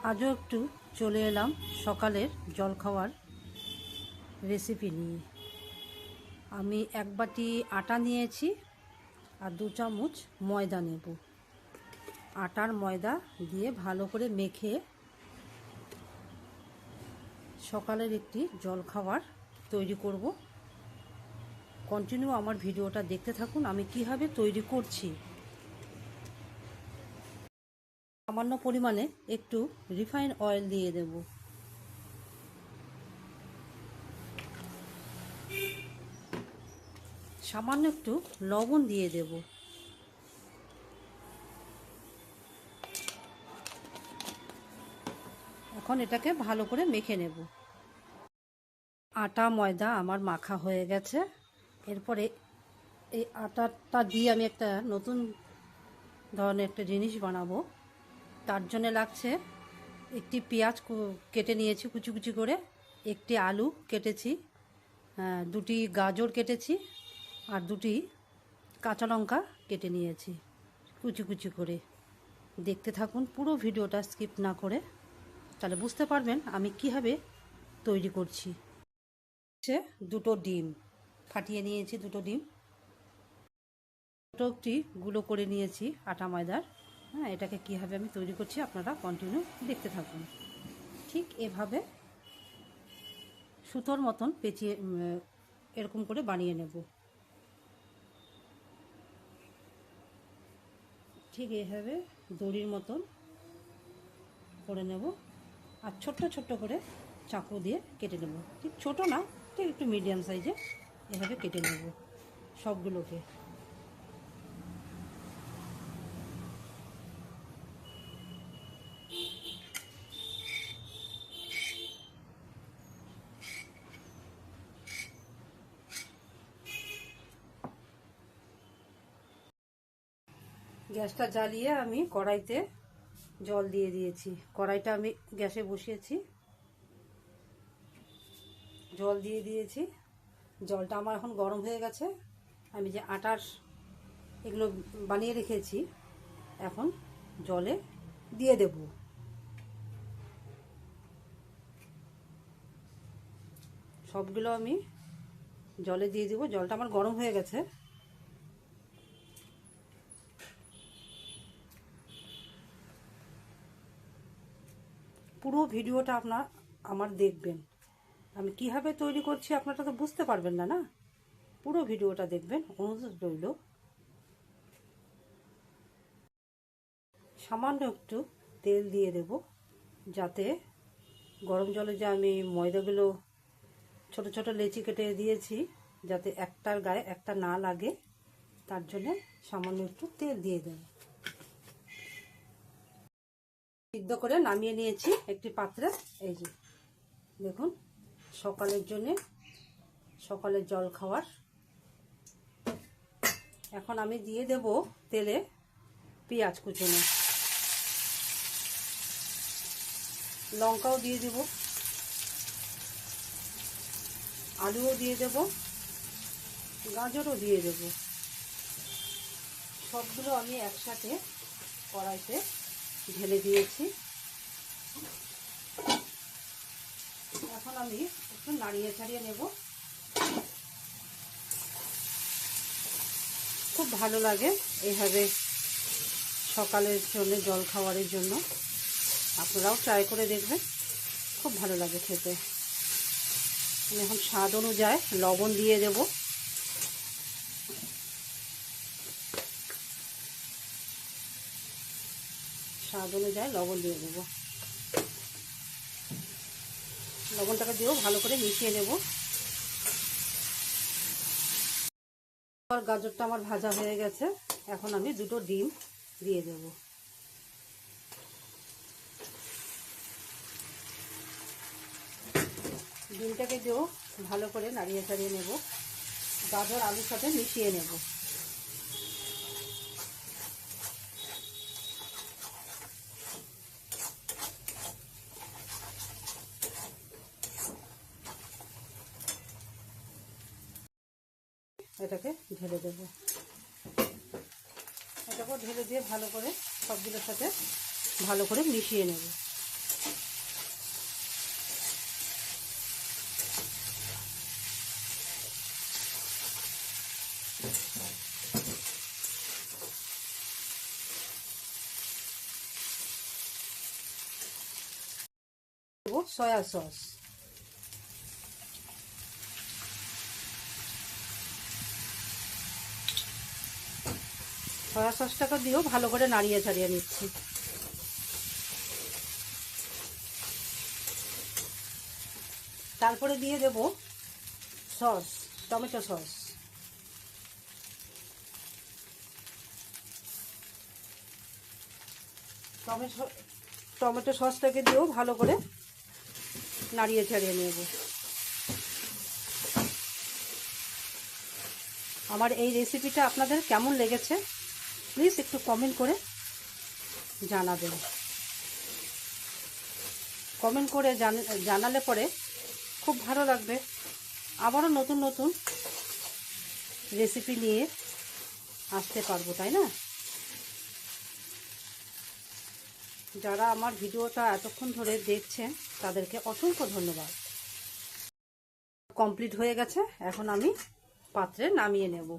আজও একটু চলে এলাম সকালের জলখাবার রেসিপি নিয়ে। আমি এক বাটি আটা নিয়েছি আর 2 চামচ ময়দা নেব। আটার ময়দা দিয়ে ভালো করে মেখে সকালের একটি জলখাবার তৈরি করব। কন্টিনিউ আমার ভিডিওটা দেখতে থাকুন আমি কিভাবে তৈরি করছি। সামান্য পরিমাণে একটু রিফাইন অয়েল দিয়ে দেব। সামান্য একটু লবণ দিয়ে দেব। এখন এটাকে ভালো করে মেখে নেব। আটা ময়দা আমার মাখা হয়ে গেছে। এরপরে এই আটাটা দিয়ে আমি একটা নতুন ধরনের একটা জিনিস বানাবো। তার জন্য লাগছে একটি পেঁয়াজ কেটে নিয়েছি কুচি কুচি করে, একটি আলু কেটেছি, 2টি গাজর কেটেছি আর 2টি কাঁচা লঙ্কা কেটে নিয়েছি কুচি কুচি করে। দেখতে থাকুন পুরো ভিডিওটা স্কিপ না করে, তাহলে বুঝতে পারবেন আমি কিভাবে তৈরি করছি। 2টো ডিম ফাটিয়ে নিয়েছি, 2টো ডিম ছোটো একটি গুঁড়ো করে নিয়েছি আটা ময়দার। এটাকে কীভাবে আমি তৈরি করছি আপনারা কন্টিনিউ দেখতে থাকুন। ঠিক এভাবে সুতোর মতন পেঁচিয়ে এরকম করে বানিয়ে নেব। ঠিক এইভাবে দড়ির মতন করে নেব আর ছোট্ট ছোট্ট করে চাকু দিয়ে কেটে নেব। ঠিক ছোটো না, ঠিক একটু মিডিয়াম সাইজে এভাবে কেটে নেব সবগুলোকে। গ্যাসটা জ্বালিয়ে আমি কড়াইতে জল দিয়ে দিয়েছি। কড়াইটা আমি গ্যাসে বসিয়েছি, জল দিয়ে দিয়েছি। জলটা আমার এখন গরম হয়ে গেছে। আমি যে আটার এগুলো বানিয়ে রেখেছি এখন জলে দিয়ে দেব। সবগুলো আমি জলে দিয়ে দেব। জলটা আমার গরম হয়ে গেছে। পুরো ভিডিওটা আমার দেখবেন। আমি কিভাবে তৈরি করছি আপনারা তো বুঝতে পারবেন না, না? পুরো ভিডিওটা দেখবেন, অনুরোধ রইল। সামান্য একটু তেল দিয়ে দেব, যাতে গরম জলে যে আমি ময়দাগুলো ছোট ছোট লেচি কেটে দিয়েছি যাতে একটার গায়ে একটা না লাগে, তার জন্য সামান্য একটু তেল দিয়ে দেব। সিদ্ধ করে নামিয়ে নিয়েছি একটি পাত্রে। এই যে দেখুন, সকালের জন্য সকালের জল খাওয়ার। এখন আমি দিয়ে দেব তেলে পেঁয়াজ কুচনো, লঙ্কাও দিয়ে দেব, আলুও দিয়ে দেব, গাজরও দিয়ে দেব। সবগুলো আমি একসাথে কড়াইতে ঢেলে দিয়েছি। এখন আমি একটু নাড়িয়ে ছাড়িয়ে নেব। খুব ভালো লাগে এইভাবে সকালের জন্য জল খাওয়ারের জন্য। আপনারাও ট্রাই করে দেখবেন, খুব ভালো লাগে খেতে। আমি এখন স্বাদ অনুযায়ী লবণ দিয়ে দেব। স্বাদ অনুযায়ী লবণ দিয়ে দেবো। লবণটাকে দিয়েও ভালো করে মিশিয়ে নেব। গাজরটা আমার ভাজা হয়ে গেছে। এখন আমি 2টো ডিম দিয়ে দেব। ডিমটাকে দিয়েও ভালো করে নাড়িয়ে চাড়িয়ে নেব। গাজর আলুর সাথে মিশিয়ে নেব। এটাকে ঢেলে দেব। এটাকেও ঢেলে দিয়ে ভালো করে সবগুলোর সাথে ভালো করে মিশিয়ে নেব। Soya sauce. সয়া সসটাকে দিয়েও ভালো করে নাড়িয়ে ছাড়িয়ে নিচ্ছি। তারপরে দিয়ে দেব সস, টমেটো সস। টমেটো সসটাকে দিয়েও ভালো করে নাড়িয়ে ছাড়িয়ে নেব। আমার এই রেসিপিটা আপনাদের কেমন লেগেছে প্লিজ একটু কমেন্ট করে জানাবেন। কমেন্ট করে জানালে পরে খুব ভালো লাগবে। আবারও নতুন নতুন রেসিপি নিয়ে আসতে পারবো, তাই না? যারা আমার ভিডিওটা এতক্ষণ ধরে দেখছেন তাদেরকে অসংখ্য ধন্যবাদ। কমপ্লিট হয়ে গেছে, এখন আমি পাত্রে নামিয়ে নেব।